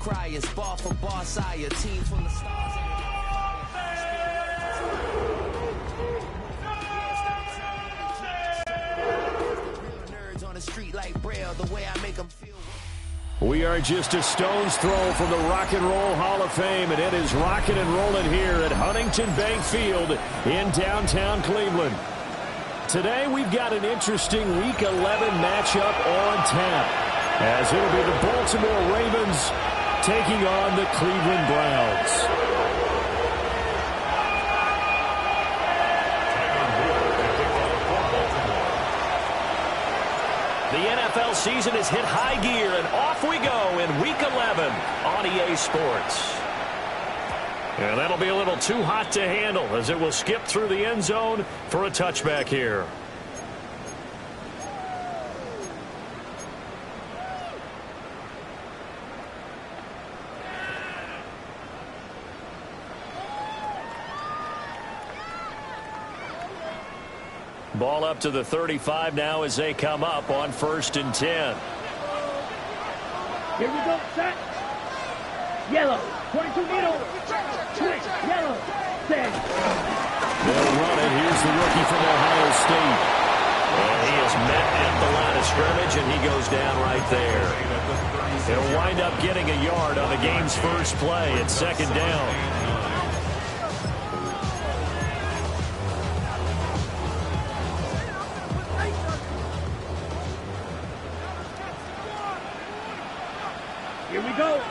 criers, bar for bar sire, team full of stars. Nerds on the street like Braille, the way I make them feel. We are just a stone's throw from the Rock and Roll Hall of Fame, and it is rocking and rolling here at Huntington Bank Field in downtown Cleveland. Today we've got an interesting Week 11 matchup on tap, as it'll be the Baltimore Ravens taking on the Cleveland Browns. The NFL season has hit high gear, and off we go in Week 11 on EA Sports. And that'll be a little too hot to handle, as it will skip through the end zone for a touchback here. Ball up to the 35 now as they come up on 1st and 10. Here we go, set. Yellow, 22 middle. Switch, yellow, set. They'll run it. Here's the rookie from Ohio State. And he is met at the line of scrimmage, and he goes down right there. He'll wind up getting a yard on the game's first play at 2nd down.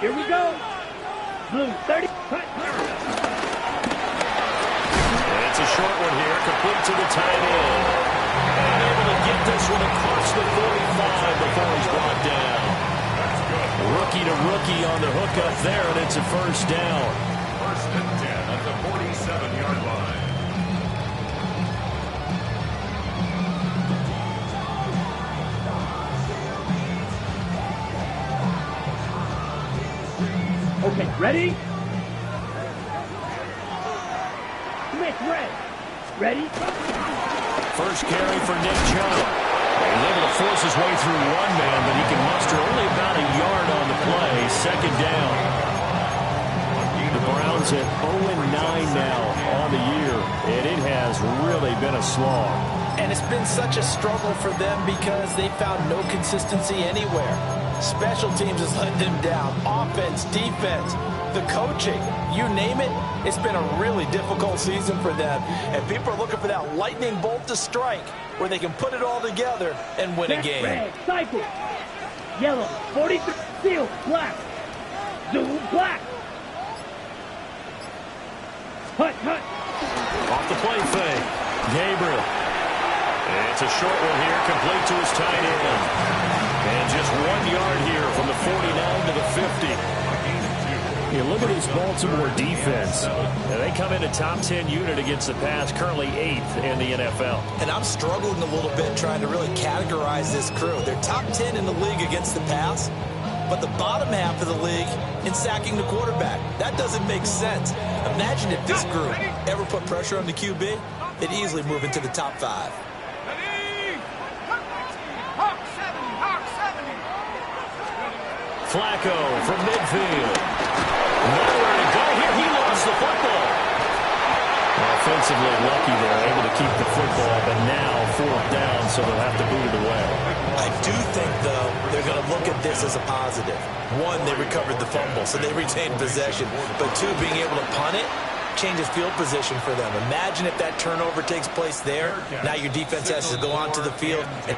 Here we go. Blue, 30. Cut. And it's a short one here, complete to the tight end. And able to get this one across the 45 before he's brought down. Rookie to rookie on the hook up there, and it's a 1st down. 1st and 10 at the 47-yard line. Okay, ready? Smith, red. Ready? First carry for Nick Chubb. He's able to force his way through one man, but he can muster only about a yard on the play. 2nd down. The Browns at 0-9 now on the year, and it has really been a slog. And it's been such a struggle for them because they found no consistency anywhere. Special teams has let them down. Offense, defense, the coaching, you name it. It's been a really difficult season for them. And people are looking for that lightning bolt to strike where they can put it all together and win a game. Red, cycle. Yellow, 43, seal, black. Zoom, black. Hut. Off the play fake. Gabriel. It's a short one here, complete to his tight end. And just 1 yard here from the 49 to the 50. You look at this Baltimore defense. They come in a top 10 unit against the pass, currently 8th in the NFL. And I'm struggling a little bit trying to really categorize this crew. They're top 10 in the league against the pass, but the bottom half of the league in sacking the quarterback. That doesn't make sense. Imagine if this group ever put pressure on the QB, they'd easily move into the top 5. Flacco from midfield. Nowhere to go here. He lost the football. Offensively lucky they're able to keep the football, but now 4th down, so they'll have to boot it away. I do think, though, they're going to look at this as a positive. 1, they recovered the fumble, so they retained possession. But 2, being able to punt it changes field position for them. Imagine if that turnover takes place there. Now your defense has to go onto the field and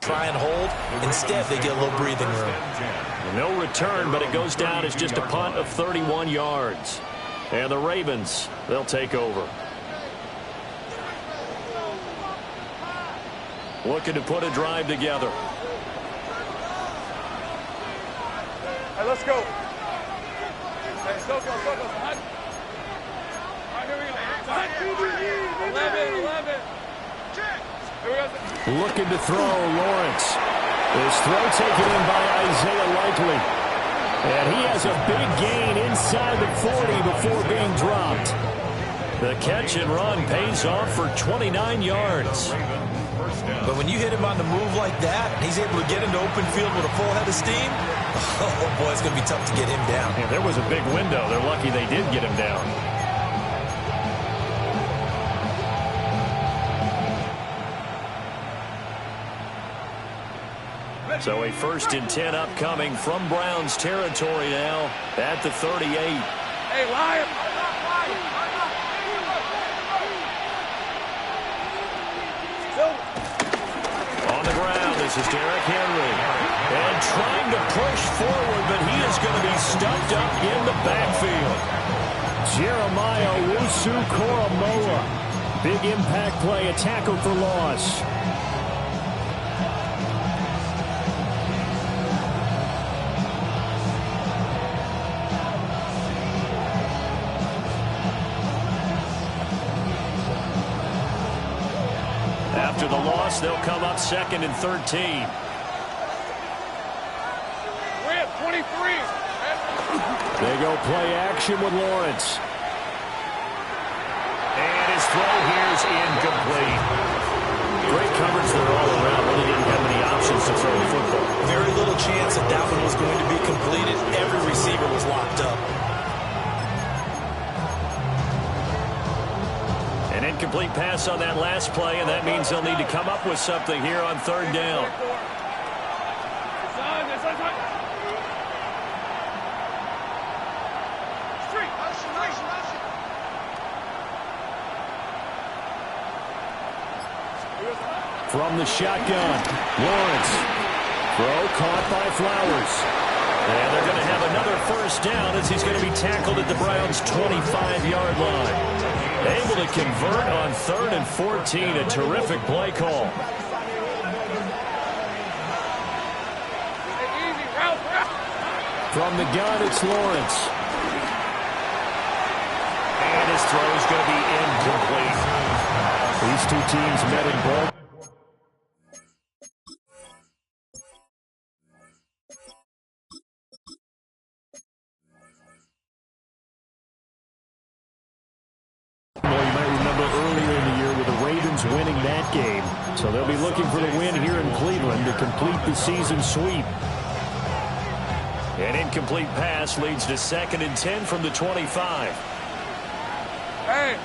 try and hold. Instead, they get a little breathing room. No return, but it goes down as just a punt of 31 yards. And the Ravens, they'll take over. Looking to put a drive together. Hey, let's go. Hey, go. All right, here we go. 11. Looking to throw, Lawrence. His throw taken in by Isaiah Likely. And he has a big gain inside the 40 before being dropped. The catch and run pays off for 29 yards. But when you hit him on the move like that, he's able to get into open field with a full head of steam, oh boy, it's going to be tough to get him down. Yeah, there was a big window. They're lucky they did get him down. So a 1st and 10 upcoming from Browns territory now at the 38. Hey, Lion! On the ground, this is Derrick Henry. And trying to push forward, but he is going to be stuffed up in the backfield. Jeremiah Owusu-Koramoah. Big impact play, a tackle for loss. After the loss, they'll come up 2nd and 13. We're at 23. They go play action with Lawrence. And his throw here is incomplete. Great coverage there all around. Really didn't have many options to throw the football. Very little chance that that one was going to be completed. Every receiver was locked up. An incomplete pass on that last play, and that means they'll need to come up with something here on 3rd down. From the shotgun, Lawrence. Throw caught by Flowers. And they're going to have another 1st down as he's going to be tackled at the Browns' 25-yard line. Able to convert on 3rd and 14. A terrific play call. From the gun, it's Lawrence. And his throw is going to be incomplete. These two teams met in Baltimore. Winning that game. So they'll be looking for the win here in Cleveland to complete the season sweep. An incomplete pass leads to 2nd and 10 from the 25. Hey!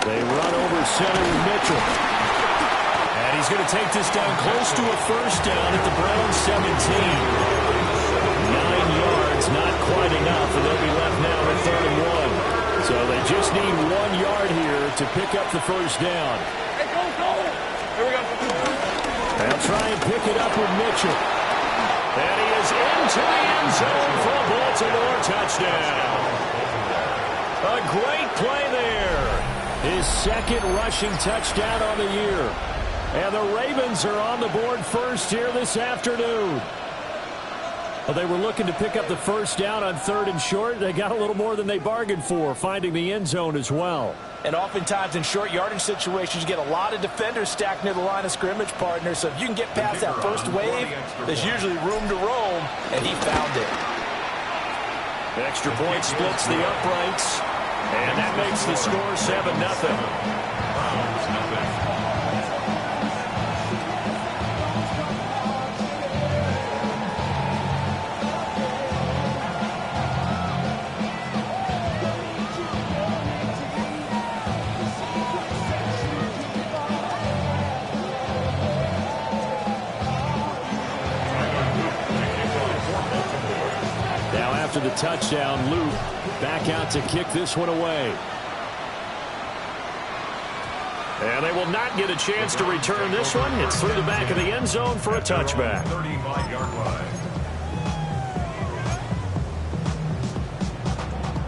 They run over center with Mitchell. And he's going to take this down close to a 1st down at the Browns 17. 9 yards, not quite enough, and they'll be left now at 3rd and 1. So they just need 1 yard here to pick up the 1st down. Hey, go! Here we go. They'll try and pick it up with Mitchell. And he is into the end zone for a Baltimore touchdown. A great play there. His 2nd rushing touchdown on the year. And the Ravens are on the board first here this afternoon. Well, they were looking to pick up the 1st down on 3rd and short. They got a little more than they bargained for, finding the end zone as well. And oftentimes in short yardage situations, you get a lot of defenders stacked near the line of scrimmage, partner. So if you can get past that first wave, there's usually room to roam, and he found it. Extra point splits the uprights, and that makes the score 7-0. The touchdown, Luke back out to kick this one away. And they will not get a chance to return this one. It's through the back of the end zone for a touchback. 35-yard line.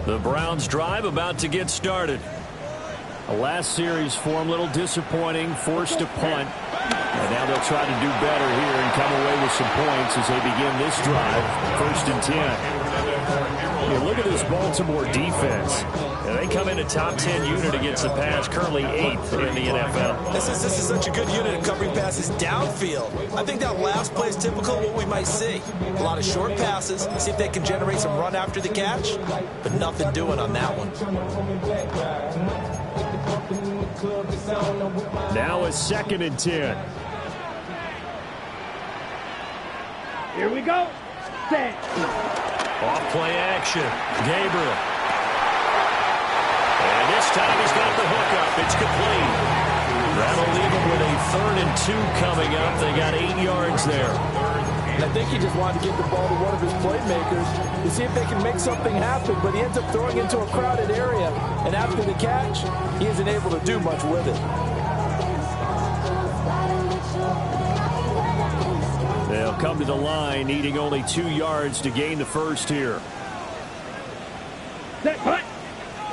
The Browns drive about to get started. The last series for them, a little disappointing, forced a punt. And now they'll try to do better here and come away with some points as they begin this drive. 1st and 10. You look at this Baltimore defense. And they come in a top 10 unit against the pass, currently 8th in the NFL. This is such a good unit of covering passes downfield. I think that last play is typical of what we might see. A lot of short passes, see if they can generate some run after the catch, but nothing doing on that one. Now a 2nd and 10. Here we go. Set. Off play action. Gabriel. And this time he's got the hookup. It's complete. That'll leave him with a 3rd and 2 coming up. They got 8 yards there. And I think he just wanted to get the ball to one of his playmakers to see if they can make something happen, but he ends up throwing into a crowded area, and after the catch, he isn't able to do much with it. They'll come to the line, needing only 2 yards to gain the first here. Set. Punt.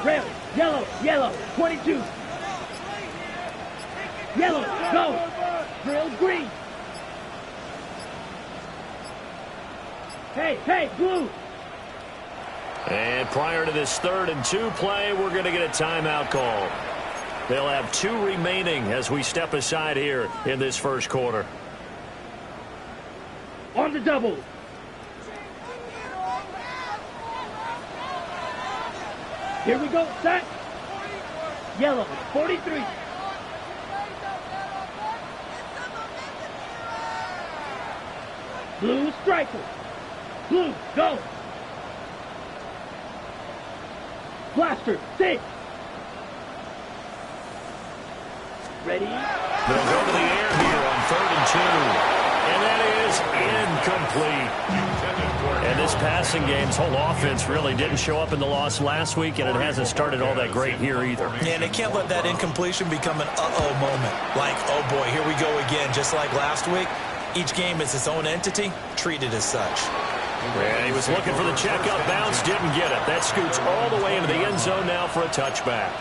Red. Yellow. Yellow. 22. Yellow. Go. Drill green. Hey, blue. And prior to this 3rd and 2 play, we're going to get a timeout call. They'll have 2 remaining as we step aside here in this first quarter. On the double. Here we go. Set. Yellow. 43. Blue striker. Blue, go. Blaster, 6. Ready? They'll go to the air here on 3rd and 2. And that is incomplete. And this passing game's whole offense really didn't show up in the loss last week, and it hasn't started all that great here either. Yeah, and they can't let that incompletion become an uh-oh moment. Like, oh boy, here we go again, just like last week. Each game is its own entity, treated as such. And he was looking for the checkup bounce, didn't get it. That scoots all the way into the end zone now for a touchback.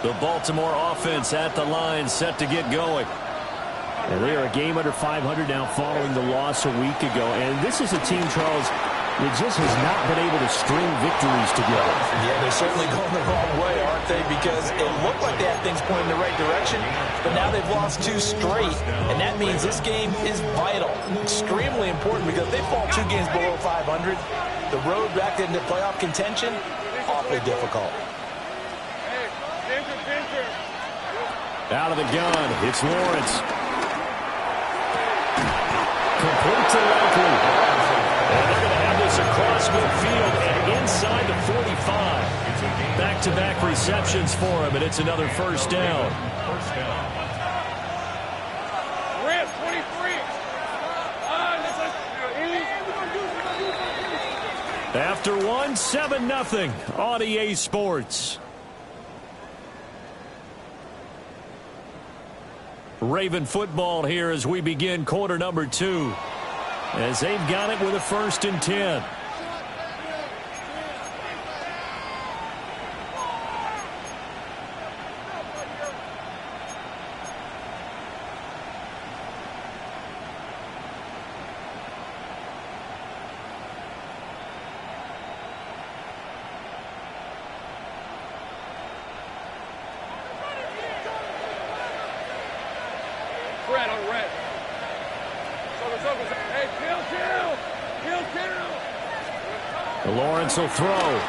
The Baltimore offense at the line, set to get going. And they are a game under 500 now following the loss a week ago. And this is a team, Charles, that just has not been able to string victories together. Yeah, they're certainly going the wrong way, aren't they? Because it looked like they had things pointing in the right direction, but now they've lost 2 straight. And that means this game is vital, extremely important, because if they fall 2 games below 500, the road back into playoff contention, awfully difficult. Out of the gun, it's Lawrence. Complete to Likely. And they're going to have this across midfield and inside the 45. Back-to-back receptions for him, and it's another first down. Red 23. After one, 7-0 on EA Sports. Raven football here as we begin quarter number 2. As they've got it with a 1st and 10. Red on red. Hey, kill. Lawrence will throw. And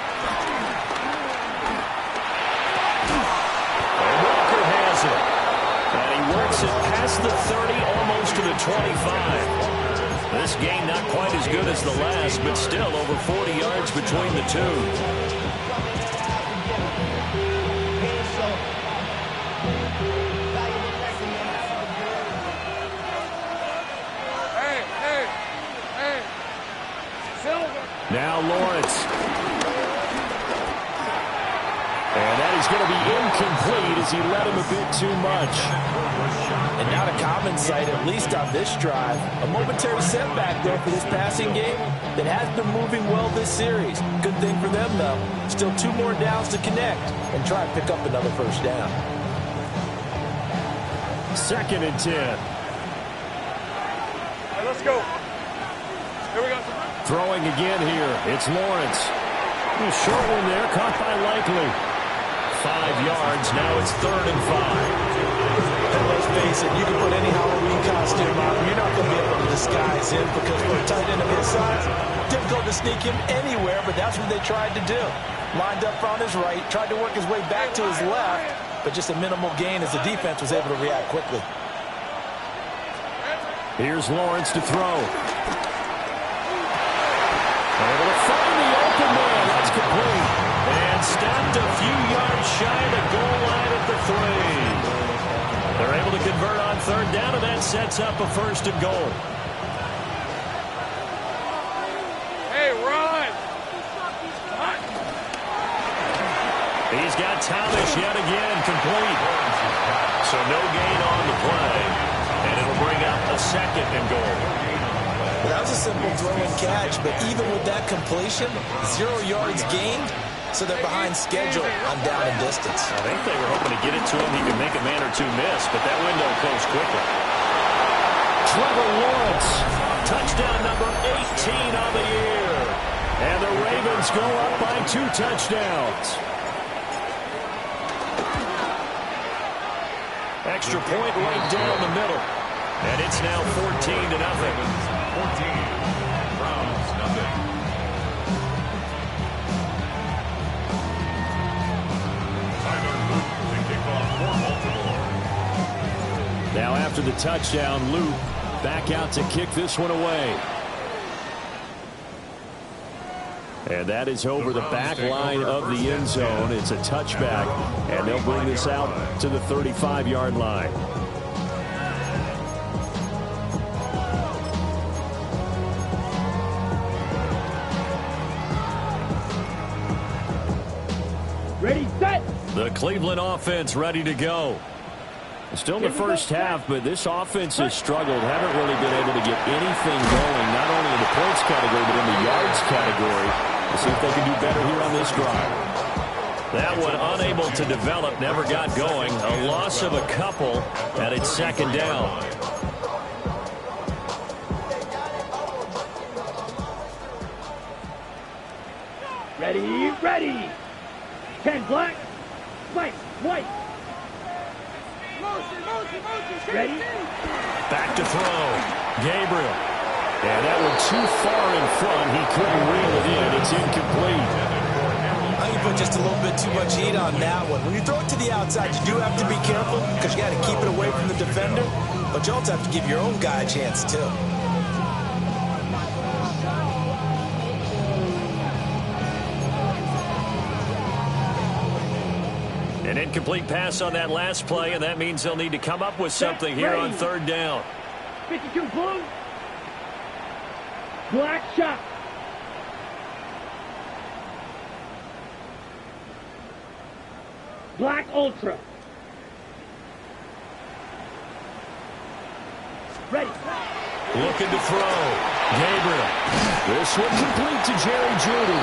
Walker has it. And he works it past the 30, almost to the 25. This game not quite as good as the last, but still over 40 yards between the two. Now Lawrence. And that is going to be incomplete as he led him a bit too much. And not a common sight, at least on this drive. A momentary setback, though, for this passing game that has been moving well this series. Good thing for them, though. Still 2 more downs to connect and try to pick up another first down. 2nd and 10. Right, let's go. Here we go. Throwing again here. It's Lawrence. A short one there, caught by Likely. 5 yards. Now it's 3rd and 5. And let's face it, you can put any Halloween costume on. You're not going to be able to disguise him because for a tight end of his size, difficult to sneak him anywhere, but that's what they tried to do. Lined up on his right, tried to work his way back to his left, but just a minimal gain as the defense was able to react quickly. Here's Lawrence to throw. Able to find the open man. That's complete. And stopped a few yards shy of the goal line at the 3. They're able to convert on 3rd down, and that sets up a 1st and goal. Hey, run! He's got Thomas yet again, complete. So no gain on the play, and it'll bring up a 2nd and goal. Well, that was a simple throw and catch, but even with that completion, 0 yards gained, so they're behind schedule on down and distance. I think they were hoping to get it to him. He could make a man or 2 miss, but that window closed quickly. Trevor Lawrence, touchdown number 18 on the year. And the Ravens go up by 2 touchdowns. Extra point right down the middle. And it's now 14-0. 14. Browns, nothing. Now after the touchdown, Luke back out to kick this one away. And that is over the back line of the end zone. It's a touchback, and they'll bring this out to the 35-yard line. Ready, set. The Cleveland offense ready to go. Still in the first half, but this offense has struggled. Haven't really been able to get anything going, not only in the points category, but in the yards category. We'll see if they can do better here on this drive. That one unable to develop, never got going. A loss of a couple, and it's 2nd down. Ready, ready. 10 black, white, white. Ready? Back to throw. Gabriel. And that one too far in front. He couldn't reel it in. It's incomplete. I think you put just a little bit too much heat on that one. When you throw it to the outside, you do have to be careful because you got to keep it away from the defender. But you also have to give your own guy a chance, too. An incomplete pass on that last play, and that means they'll need to come up with something here on 3rd down. 52 blue. Black shot. Black ultra. Ready. Looking to throw. Gabriel. This one complete to Jerry Jeudy.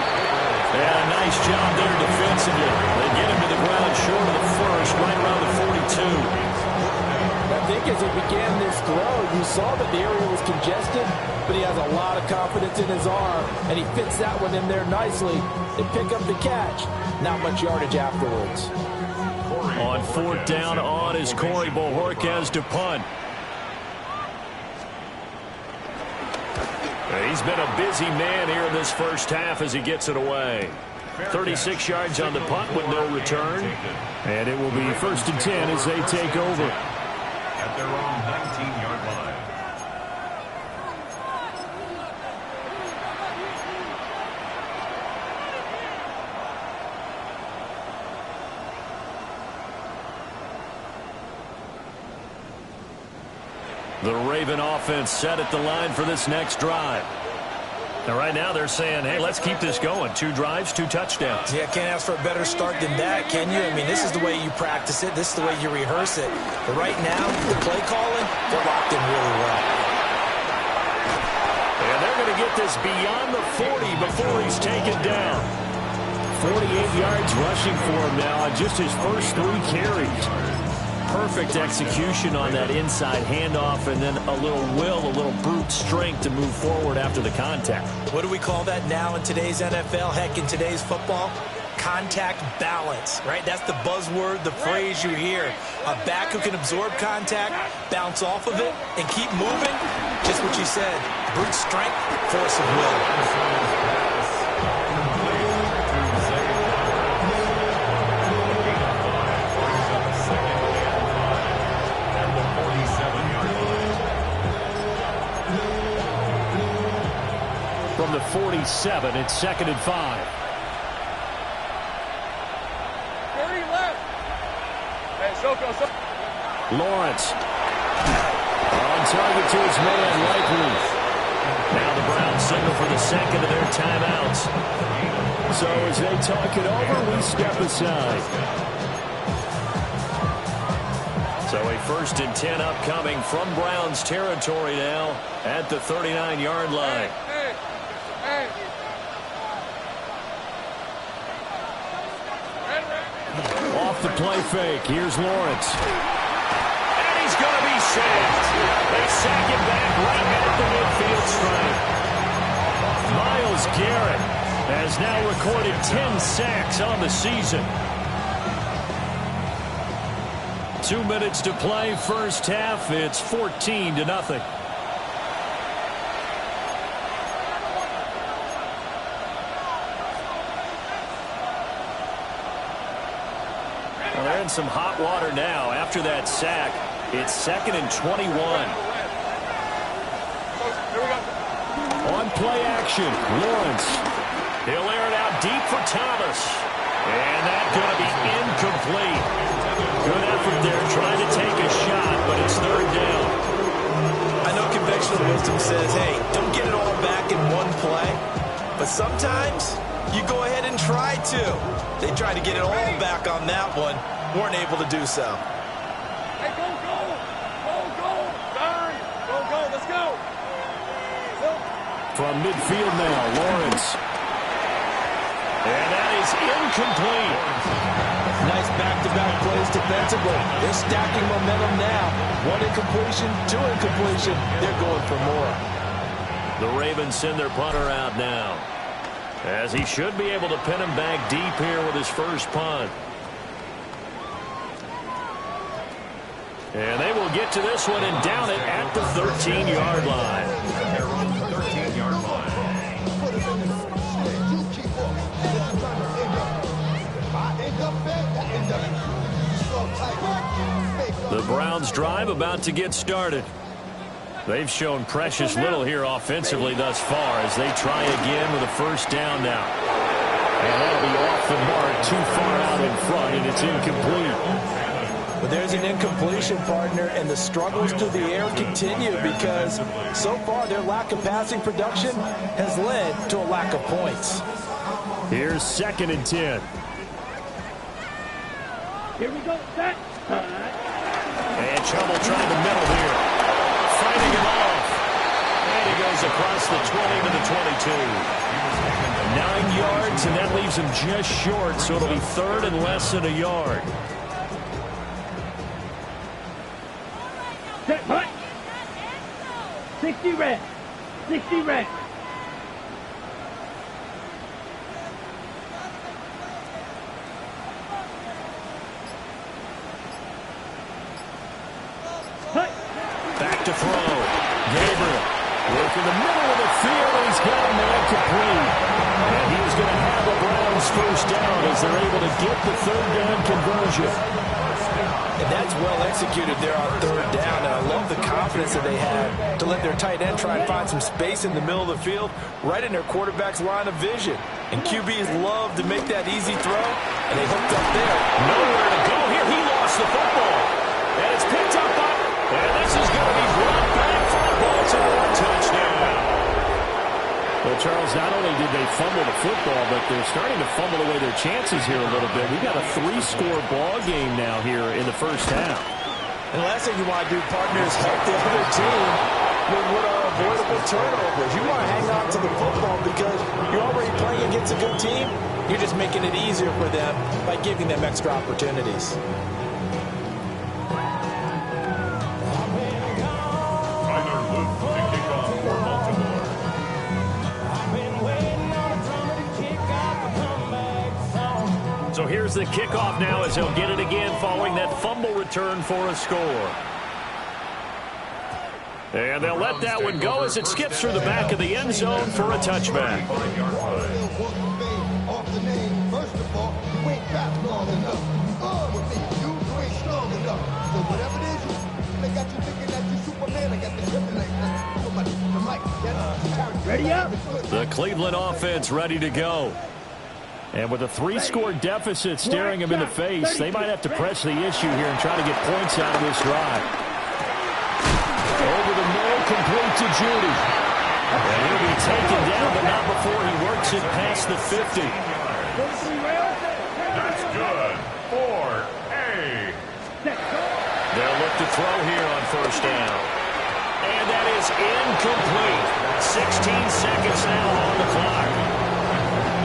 And a nice job there defensively. They get him to the ground short of the first, right around the 42. I think as he began this throw, you saw that the area was congested, but he has a lot of confidence in his arm, and he fits that one in there nicely. They pick up the catch. Not much yardage afterwards. On 4th down on is Corey Bojorquez to punt. He's been a busy man here in this first half as he gets it away. 36 yards on the punt with no return. And it will be 1st and 10 as they take over. At their own 19-yard line. The Raven offense set at the line for this next drive. And right now they're saying, hey, let's keep this going. 2 drives, 2 touchdowns. Yeah, can't ask for a better start than that, can you? I mean, this is the way you practice it. This is the way you rehearse it. But right now, the play calling, they're locked in really well. And they're going to get this beyond the 40 before he's taken down. 48 yards rushing for him now on just his first 3 carries. Perfect execution on that inside handoff, and then a little will, a little brute strength to move forward after the contact. What do we call that now in today's NFL? Heck, in today's football? Contact balance, right? That's the buzzword, the phrase you hear. A back who can absorb contact, bounce off of it, and keep moving. Just what you said, brute strength, force of will. From the 47, it's 2nd and 5. 30 left. Hey, Soko. Lawrence. On target to his man, likely. Now the Browns signal for the second of their timeouts. So as they talk it over, we step aside. So a 1st and 10 upcoming from Browns territory now at the 39-yard line. Hey. Off the play fake. Here's Lawrence. And he's going to be sacked. They sack him back right at the midfield stripe. Myles Garrett has now recorded 10 sacks on the season. 2 minutes to play, first half. It's 14-0. Well, they're in some hot water now. After that sack, it's 2nd and 21. On play action, Lawrence. He'll air it out deep for Thomas. And that's going to be incomplete. Good effort there trying to take a shot, but it's 3rd down. I know conventional wisdom says, hey, don't get it all back in one play. But sometimes you go ahead and try to. They tried to get it all back on that one. Weren't able to do so. Hey, go. Darn. Go. Let's go. From midfield now, Lawrence. And that is incomplete. Nice back-to-back plays defensively. They're stacking momentum now. 1 incompletion, 2 incompletion. They're going for more. The Ravens send their punter out now, as he should be able to pin him back deep here with his first punt. And they will get to this one and down it at the 13-yard line. The Browns drive about to get started. They've shown precious little here offensively thus far as they try again with a first down now. And that'll be off the mark, too far out in front, and it's incomplete. But there's an incompletion, partner, and the struggles through the air continue because so far their lack of passing production has led to a lack of points. Here's 2nd and 10. Here we go. Set. And trouble trying the middle here. Fighting him off. And he goes across the 20 to the 22. 9 yards, and that leaves him just short, so it'll be 3rd and less than a yard. Set. Punt. 60 red. 60 red. Back to throw. Gabriel working the middle of the field, and he's got a man complete. And he's going to have the Browns first down as they're able to get the 3rd down conversion. And that's well executed there on 3rd down. And I love the confidence that they had to let their tight end try and find some space in the middle of the field, right in their quarterback's line of vision. And QBs love to make that easy throw, and they hooked up there. Nowhere to go here. He lost the football. And it's picked up by... And this is going to be brought back for a Baltimore touchdown. Well, Charles, not only did they fumble the football, but they're starting to fumble away their chances here a little bit. We've got a 3-score ball game now here in the first half. And the last thing you want to do, partner, is help the other team with what are avoidable turnovers. You want to hang on to the football because you're already playing against a good team. You're just making it easier for them by giving them extra opportunities. So here's the kickoff now as he'll get it again following that fumble return for a score. And they'll let that one go as it skips through the back of the end zone for a touchback. Ready up. The Cleveland offense ready to go. And with a 3-score deficit staring him in the face, they might have to press the issue here and try to get points out of this drive. Over the middle, complete to Judy. And he'll be taken down, but not before he works it past the 50. That's good for A. They'll look to throw here on first down. And that is incomplete. 16 seconds now on the clock.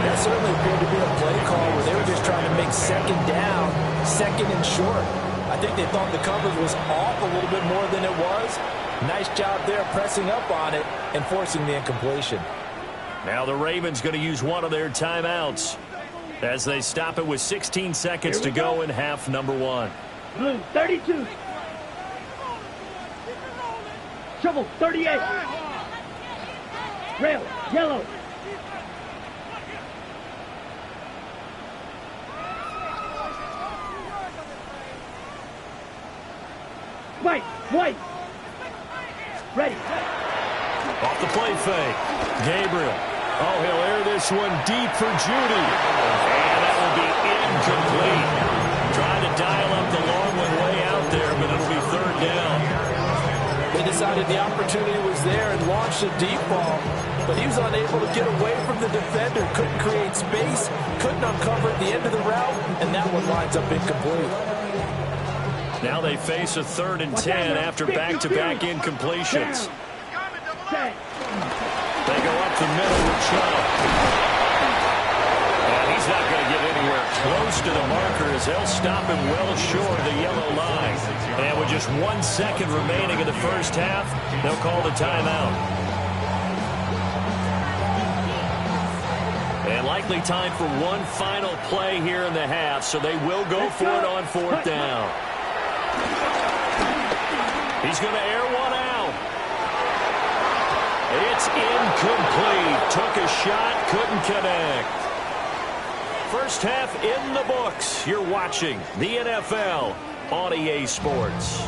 That certainly appeared to be a play call where they were just trying to make second down, second and short. I think they thought the coverage was off a little bit more than it was. Nice job there pressing up on it and forcing the incompletion. Now the Ravens going to use one of their timeouts as they stop it with 16 seconds to go in half number 1. Blue, 32. Shovel, 38. Rail, yellow. White. Ready. Off the play fake. Gabriel. Oh, he'll air this one deep for Judy. And that will be incomplete. Trying to dial up the long one way out there, but it'll be third down. They decided the opportunity was there and launched a deep ball, but he was unable to get away from the defender, couldn't create space, couldn't uncover at the end of the route, and that one winds up incomplete. Now they face a 3rd and 10 after back-to-back incompletions. They go up the middle with Chubb. And he's not going to get anywhere close to the marker as they'll stop him well short of the yellow line. And with just 1 second remaining in the first half, they'll call the timeout. And likely time for one final play here in the half, so they will go for it on 4th down. He's going to air one out. It's incomplete. Took a shot, couldn't connect. First half in the books. You're watching the NFL on EA Sports.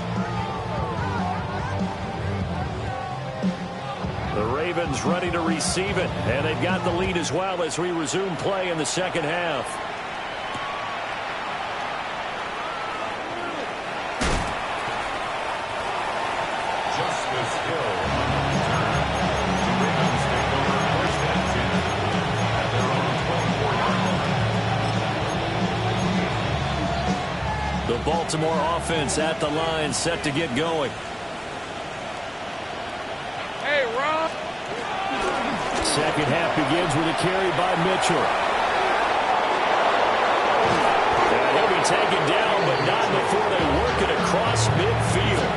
The Ravens ready to receive it, and they've got the lead as well as we resume play in the second half. The Baltimore offense at the line, set to get going. Hey, Ron. Second half begins with a carry by Mitchell. And he'll be taken down, but not before they work it across midfield.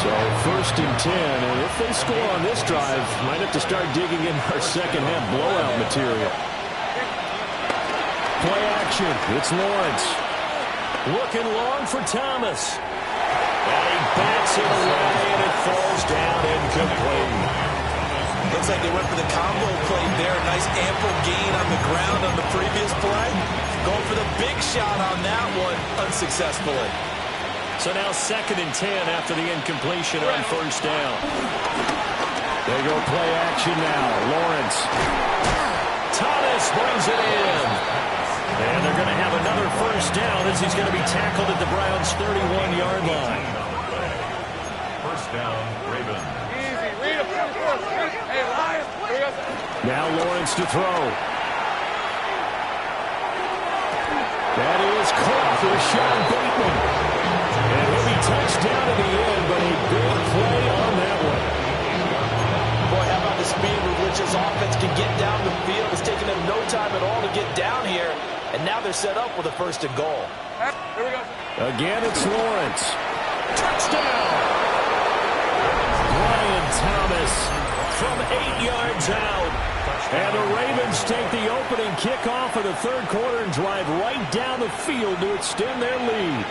So 1st and 10, and if they score on this drive, might have to start digging in our second half blowout material. Play action. It's Lawrence. Looking long for Thomas. And he bats it away, and it falls down incomplete. Looks like they went for the combo play there. Nice ample gain on the ground on the previous play. Going for the big shot on that one unsuccessfully. So now 2nd and 10 after the incompletion on 1st down. They go play action now. Lawrence. Thomas brings it in. And they're going to have another 1st down as he's going to be tackled at the Browns' 31-yard line. 1st down, Ravens. Easy. Read it. Hey, Lions. Now Lawrence to throw. That is caught for Sean Bateman. And he'll be touchdown at the end, but a big play on that one. Boy, how about the speed with which this offense can get down the field? It's taken them no time at all to get down here. And now they're set up with a 1st and goal. Here we go. Again, it's Lawrence. Touchdown! Brian Thomas from 8 yards out. And the Ravens take the opening kickoff of the 3rd quarter and drive right down the field to extend their lead.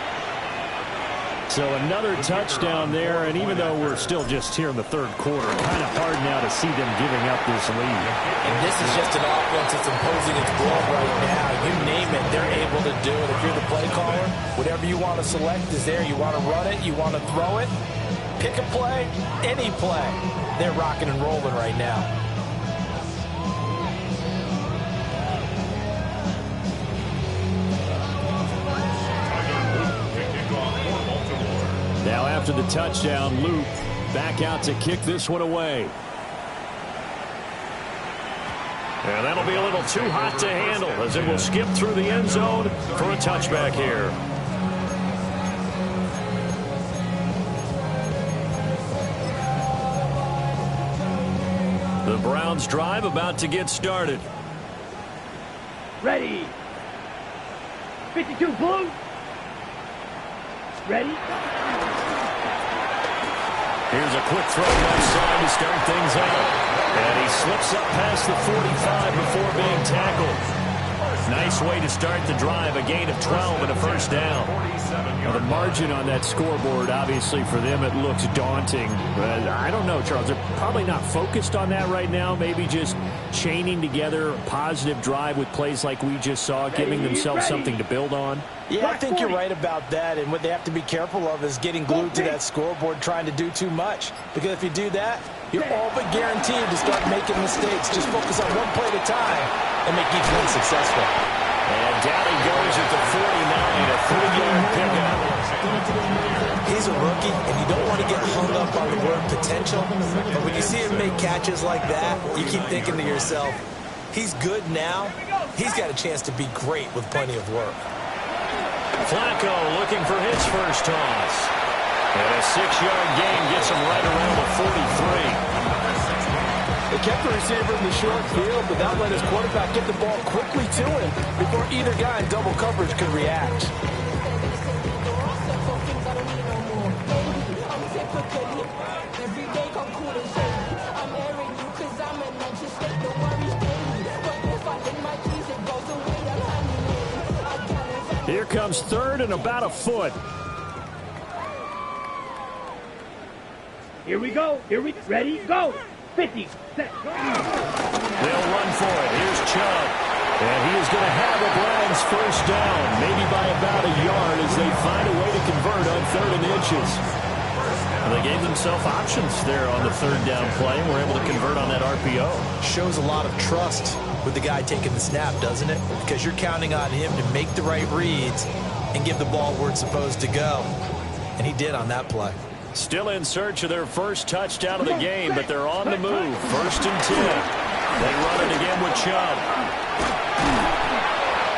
So another touchdown there, and even though we're still just here in the 3rd quarter, kind of hard now to see them giving up this lead. And this is just an offense that's imposing its will right now. You name it, they're able to do it. If you're the play caller, whatever you want to select is there. You want to run it, you want to throw it, pick a play, any play. They're rocking and rolling right now. Now after the touchdown, Luke back out to kick this one away. And that'll be a little too hot to handle as it will skip through the end zone for a touchback here. The Browns drive about to get started. Ready. 52 blue. Ready. Here's a quick throw left side to start things out. And he slips up past the 45 before being tackled. Nice way to start the drive. A gain of 12 and a 1st down. Now the margin on that scoreboard, obviously for them, it looks daunting. But I don't know, Charles. They're probably not focused on that right now. Maybe just chaining together a positive drive with plays like we just saw, giving themselves something to build on. Yeah, I think you're right about that. And what they have to be careful of is getting glued to that scoreboard, trying to do too much. Because if you do that, you're all but guaranteed to start making mistakes. Just focus on one play at a time and make each one successful. And down he goes at the 49, a 3-yard pickup. He's a rookie, and you don't want to get hung up on the word potential. But when you see him make catches like that, you keep thinking to yourself, he's good now. He's got a chance to be great with plenty of work. Flacco looking for his first toss. And a 6-yard gain gets him right around the 43. They kept the receiver in the short field, but that let his quarterback get the ball quickly to him before either guy in double coverage could react. Here comes 3rd and about a foot. Here we go. Ready, go. 50. They'll run for it. Here's Chubb. And he is going to have a Browns 1st down, maybe by about a yard as they find a way to convert on 3rd and inches. Well, they gave themselves options there on the 3rd down play and were able to convert on that RPO. Shows a lot of trust with the guy taking the snap, doesn't it? Because you're counting on him to make the right reads and give the ball where it's supposed to go. And he did on that play. Still in search of their first touchdown of the game, but they're on the move. 1st and 10. They run it again with Chubb.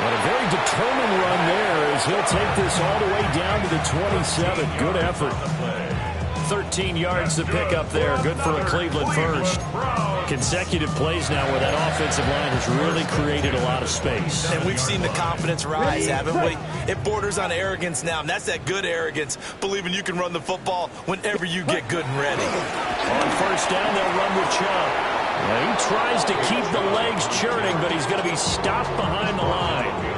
But a very determined run there as he'll take this all the way down to the 27. Good effort. 13 yards to pick up there. Good for a Cleveland first. Consecutive plays now where that offensive line has really created a lot of space. And we've seen the confidence rise, haven't we? It borders on arrogance now, and that's that good arrogance, believing you can run the football whenever you get good and ready. On 1st down, they'll run with Chubb. He tries to keep the legs churning, but he's going to be stopped behind the line.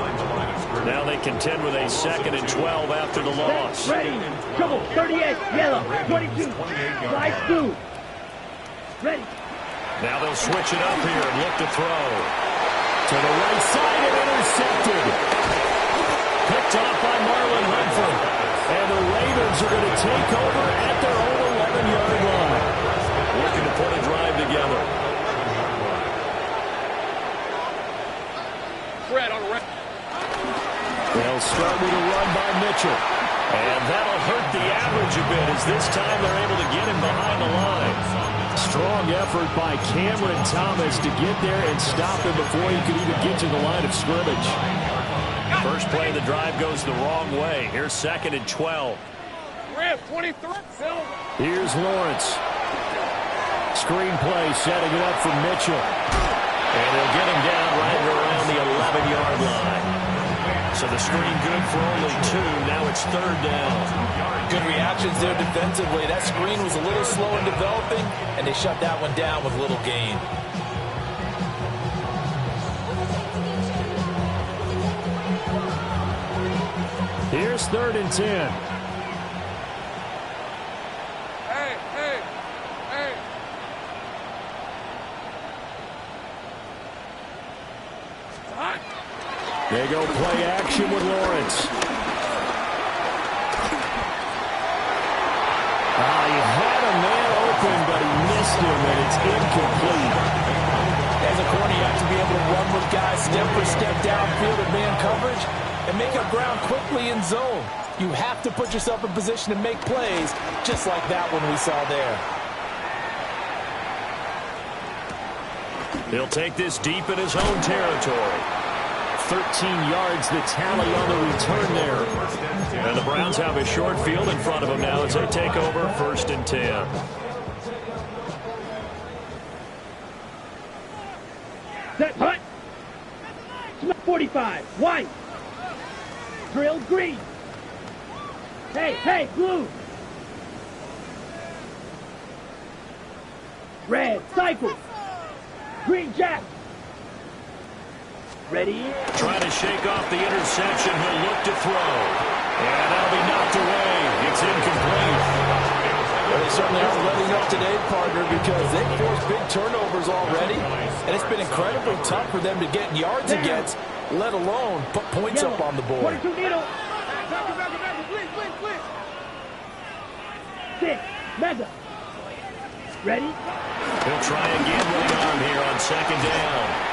Now they contend with a 2nd and 12 after the loss. Ready. Trouble. 38. Yellow. 22. Slide 2. Ready. Now they'll switch it up here and look to throw. To the right side and intercepted. Picked off by Marlon Humphrey. And the Ravens are going to take over at their own 11-yard line. Looking to put a drive together. Red on red. They'll start with a run by Mitchell. And that'll hurt the average a bit as this time they're able to get him behind the line. Strong effort by Cameron Thomas to get there and stop him before he could even get to the line of scrimmage. First play of the drive goes the wrong way. Here's 2nd and 12. Rip, 23. Here's Lawrence. Screen play setting it up for Mitchell. And they'll get him down right around the 11-yard line. So the screen good for only 2. Now it's 3rd down. Good reactions there defensively. That screen was a little slow in developing, and they shut that one down with little gain. Here's 3rd and 10. They go play action with Lawrence. He had a man open, but he missed him, and it's incomplete. As a corner, you have to be able to run with guys step for step downfield in man coverage and make up ground quickly in zone. You have to put yourself in position to make plays, just like that one we saw there. He'll take this deep in his own territory. 13 yards the tally on the return there. And the Browns have a short field in front of them now as they take over 1st and 10. Set, hut. 45. White. Drill, green. Hey, blue. Red, cycle. Green, jack. Ready? Trying to shake off the interception. He'll look to throw. And that'll be knocked away. It's incomplete. Well, they certainly aren't letting up today, partner, because they've forced big turnovers already. And it's been incredibly tough for them to get yards against, let alone put points up on the board. 42 needle. 6. Mega. Ready? He'll try again right on here on 2nd down.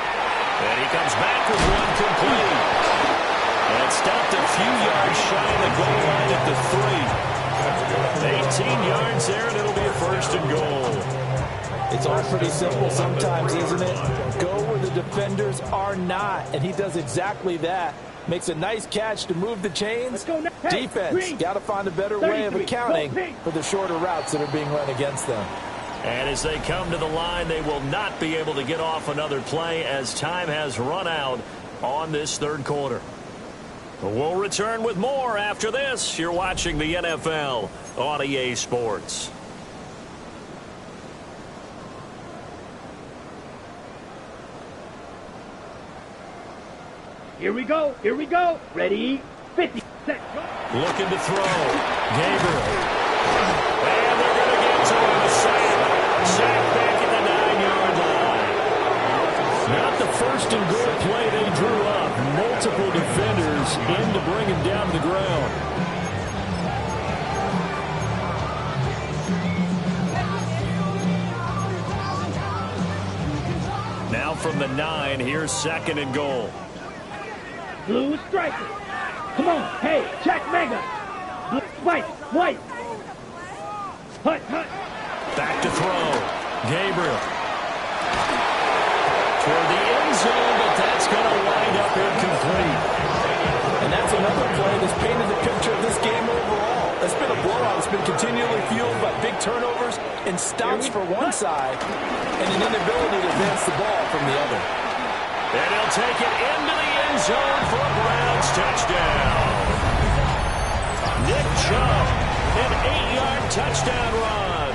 And he comes back with one complete. And stopped a few yards shy of the goal line at the 3. 18 yards there, and it'll be a 1st and goal. It's all pretty simple sometimes, isn't it? Go where the defenders are not, and he does exactly that. Makes a nice catch to move the chains. Hey, defense, got to find a better way of accounting for the shorter routes that are being run against them. And as they come to the line, they will not be able to get off another play as time has run out on this 3rd quarter. We'll return with more after this. You're watching the NFL on EA Sports. Here we go. Ready? 50. Set. Looking to throw. Gabriel. And they're going to get to him. Sack back at the 9-yard line. Not the 1st and goal play they drew up. Multiple defenders in to bring him down to the ground. Now from the 9, here's 2nd and goal. Blue striker. Come on. Hey, check mega. White. Hut. Back to throw. Gabriel. Toward the end zone, but that's going to wind up incomplete. And that's another play that's painted the picture of this game overall. It's been a blowout. It's been continually fueled by big turnovers and stops for one side and an inability to advance the ball from the other. And he'll take it into the end zone for a Browns touchdown. Nick Chubb, an 8-yard touchdown run.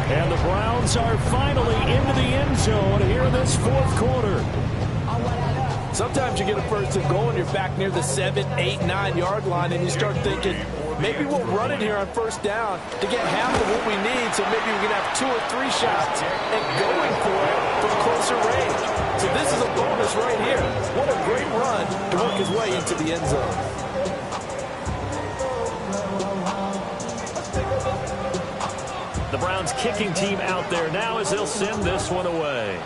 And the Browns are finally into the end zone here in this 4th quarter. Sometimes you get a 1st and goal and you're back near the 7, 8, 9-yard line and you start thinking, maybe we'll run it here on 1st down to get half of what we need, so maybe we can have 2 or 3 shots and going for it from closer range. So this is a bonus right here. What a great run to work his way into the end zone. The Browns kicking team out there now as they'll send this one away.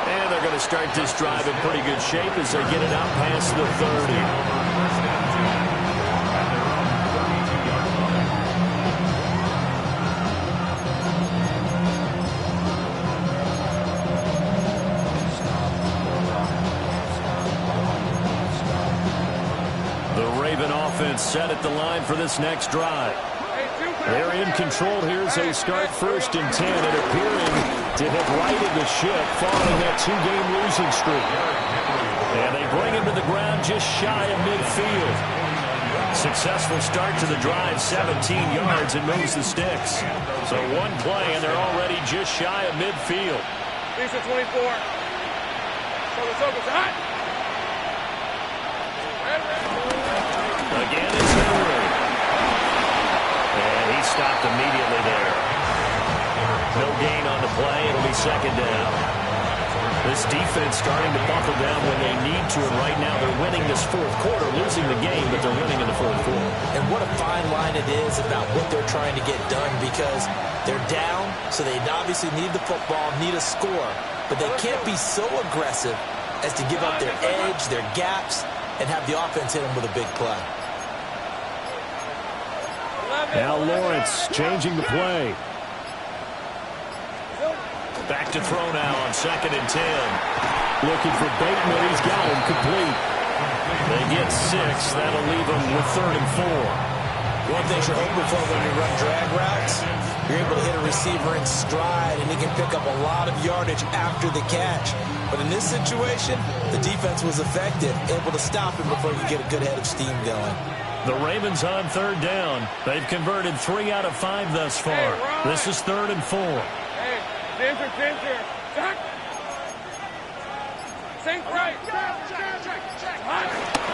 And they're going to start this drive in pretty good shape as they get it out past the 30. offense set at the line for this next drive. They're in control here as they start 1st and 10 and appearing to have righted the ship following that 2-game losing streak. And they bring him to the ground just shy of midfield. Successful start to the drive, 17 yards, and moves the sticks. So one play, and they're already just shy of midfield. These are 24. Focus, hot. Again, it's Henry. And he stopped immediately there. No gain on the play. It'll be 2nd down. This defense starting to buckle down when they need to, and right now they're winning this 4th quarter, losing the game, but they're winning in the 4th quarter. And what a fine line it is about what they're trying to get done, because they're down, so they obviously need the football, need a score, but they can't be so aggressive as to give up their edge, their gaps, and have the offense hit them with a big play. Now Lawrence changing the play. Back to throw now on 2nd and 10. Looking for Bateman. He's got him complete. They get 6. That'll leave them with 3rd and 4. One thing you're hoping for when you run drag routes, you're able to hit a receiver in stride, and he can pick up a lot of yardage after the catch. But in this situation, the defense was effective, able to stop him before he could get a good head of steam going. The Ravens on 3rd down. They've converted 3 out of 5 thus far. This is 3rd and 4. Hey, Ginger. Jack. Sink right.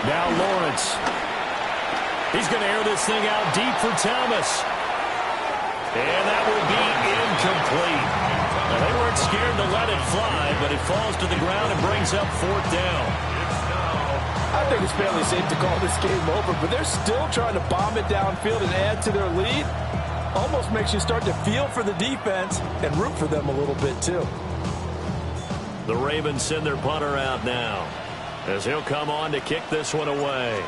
Now Lawrence. He's going to air this thing out deep for Thomas. And that will be incomplete. Now, they weren't scared to let it fly, but it falls to the ground and brings up 4th down. I think it's fairly safe to call this game over, but they're still trying to bomb it downfield and add to their lead. Almost makes you start to feel for the defense and root for them a little bit, too. The Ravens send their punter out now, as he'll come on to kick this one away.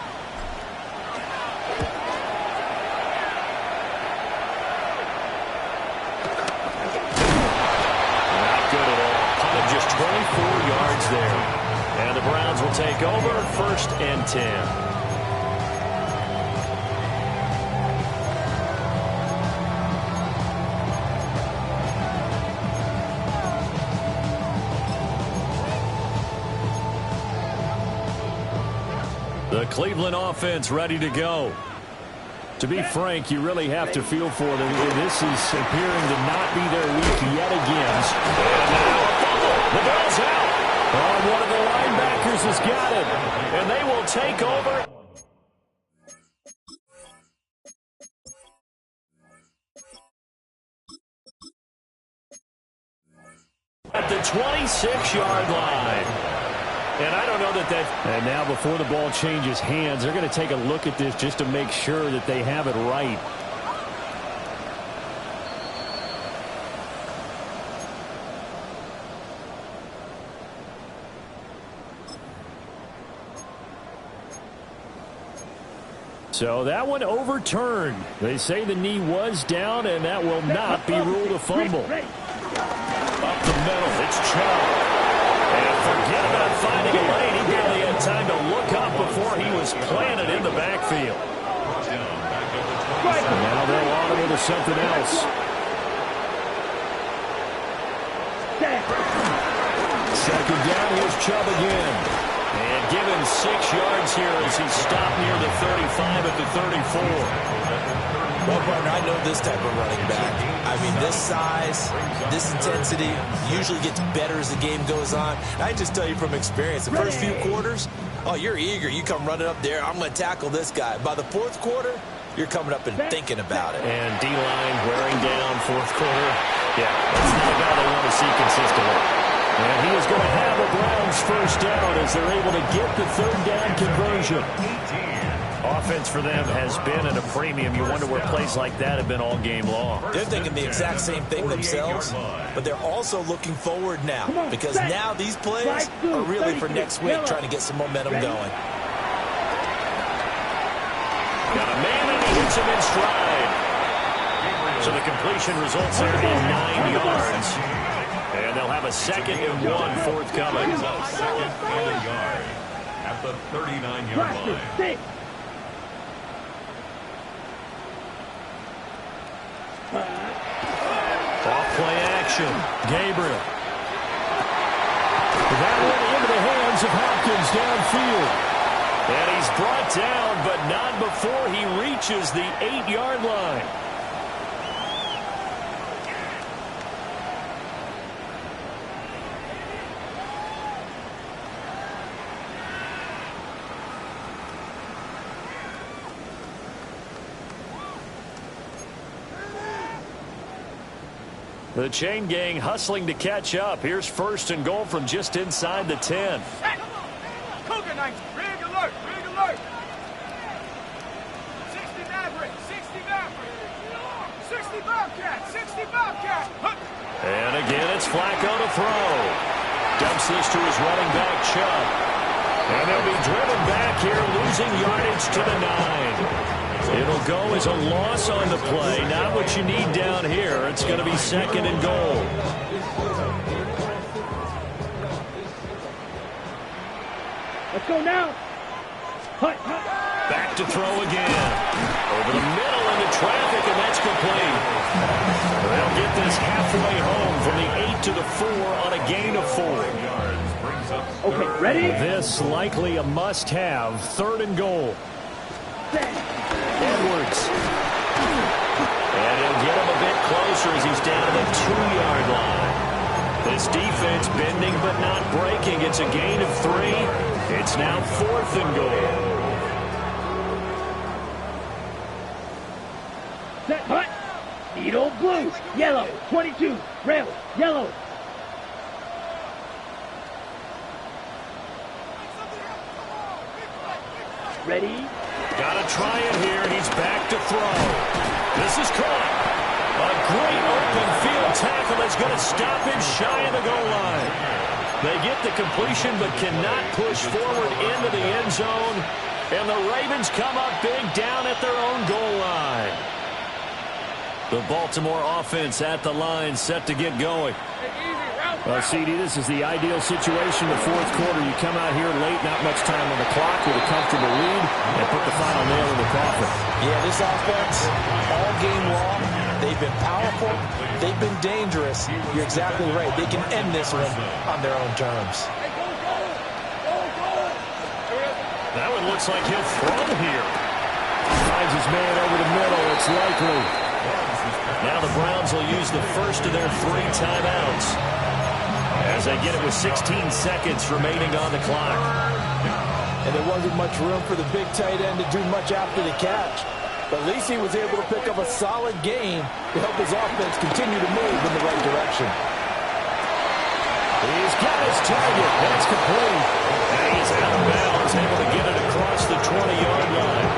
Not good at all. Punted just 24 yards there. And the Browns will take over 1st and 10. The Cleveland offense ready to go. To be frank, you really have to feel for them. This is appearing to not be their week yet again. And now a fumble. The ball's out. Oh, one of the linebackers has got it. And they will take over. At the 26-yard line. And I don't know that. And now before the ball changes hands, they're going to take a look at this just to make sure that they have it right. So that one overturned. They say the knee was down, and that will not be ruled a fumble. Up the middle, it's Chubb. And forget about finding a lane. He barely had time to look up before he was planted in the backfield. And now they'll audible to something else. Second down, here's Chubb again. And given 6 yards here as he stopped near the 35 at the 34. Well, partner, I know this type of running back. I mean, this size, this intensity usually gets better as the game goes on. I just tell you from experience, the first few quarters, oh, you're eager. You come running up there, I'm going to tackle this guy. By the 4th quarter, you're coming up and thinking about it. And D-line wearing down 4th quarter. Yeah, that's not a guy they want to see consistently. And he is going to have a Browns first down as they're able to get the 3rd down conversion. Offense for them has been at a premium. You wonder where plays like that have been all game long. They're thinking the exact same thing themselves, but they're also looking forward now, because now these plays are really for next week, trying to get some momentum going. Got a man and he hits him in stride. So the completion results there in 9 yards. And they'll have a 2nd and 1 forthcoming. Second and a yard at the 39-yard line. Play action. Gabriel. That went into the hands of Hopkins downfield. And he's brought down, but not before he reaches the 8-yard line. The chain gang hustling to catch up. Here's 1st and goal from just inside the 10. Cougar Knights, rig alert, rig alert. 60 Maverick, 60 Maverick. 60 Bobcat, 60 Bobcat. And again, it's Flacco to throw. Dumps this to his running back, Chubb. And they'll be driven back here, losing yardage to the 9. It'll go as a loss on the play. Not what you need down here. It's going to be 2nd and goal. Let's go now. Hut, hut. Back to throw again. Over the middle into traffic, and that's complete. They'll get this halfway home from the 8 to the 4 on a gain of 4. Okay, ready? This likely a must-have. 3rd and goal. Edwards. And he'll get him a bit closer as he's down to the 2-yard line. This defense bending but not breaking. It's a gain of 3. It's now 4th and goal. Set, hut. Needle, blue, yellow, 22, red, yellow. Ready? Got to try it here. He's back to throw. This is caught. A great open field tackle that's going to stop him shy of the goal line. They get the completion but cannot push forward into the end zone. And the Ravens come up big down at their own goal line. The Baltimore offense at the line, set to get going. CD, this is the ideal situation. The 4th quarter, you come out here late, not much time on the clock with a comfortable lead, and put the final nail in the coffin. Yeah, this offense, all game long, they've been powerful, they've been dangerous. You're exactly right. They can end this one on their own terms. That one looks like he'll throw here. Finds his man over the middle. It's likely. Now the Browns will use the first of their 3 timeouts as they get it with 16 seconds remaining on the clock. And there wasn't much room for the big tight end to do much after the catch. But at least he was able to pick up a solid gain to help his offense continue to move in the right direction. He's got his target. That's complete. And he's out of bounds, able to get it across the 20-yard line.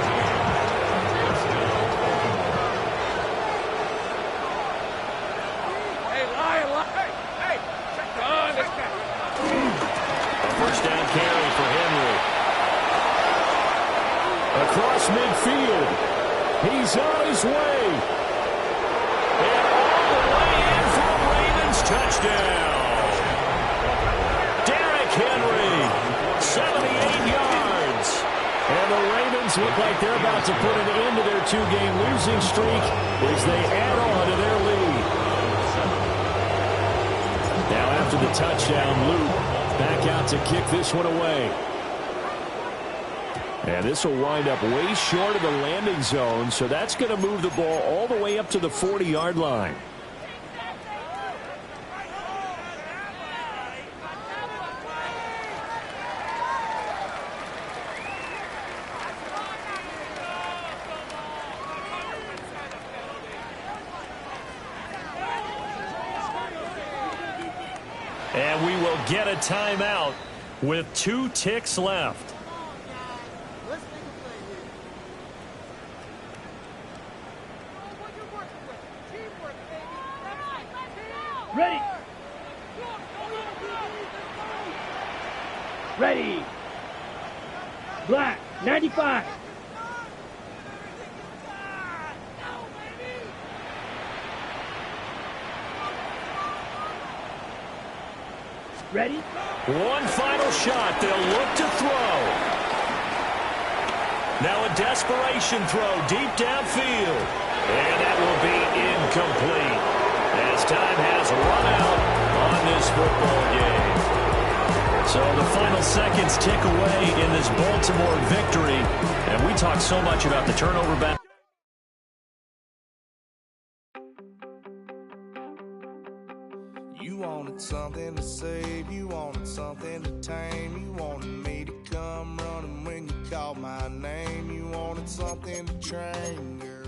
First down carry for Henry. Across midfield. He's on his way. And all the way in for a Ravens touchdown. Derrick Henry, 78 yards. And the Ravens look like they're about to put an end to their 2-game losing streak as they add on to their lead. Now after the touchdown, Luke back out to kick this one away. And this will wind up way short of the landing zone, so that's going to move the ball all the way up to the 40-yard line. And we will get a timeout with 2 ticks left. Ready. Ready. Black, 95. Ready? One final shot. They'll look to throw. Now a desperation throw deep downfield. And that will be incomplete as time this football game. So the final seconds tick away in this Baltimore victory. And we talk so much about the turnover battle. You wanted something to save, you wanted something to tame, you wanted me to come running when you called my name, you wanted something to train, girl.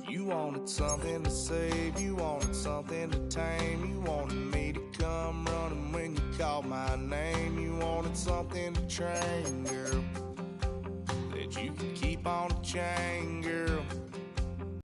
You wanted something to save, you wanted something to tame, you wanted me to come running when you called my name, you wanted something to train, girl, that you could keep on the chain.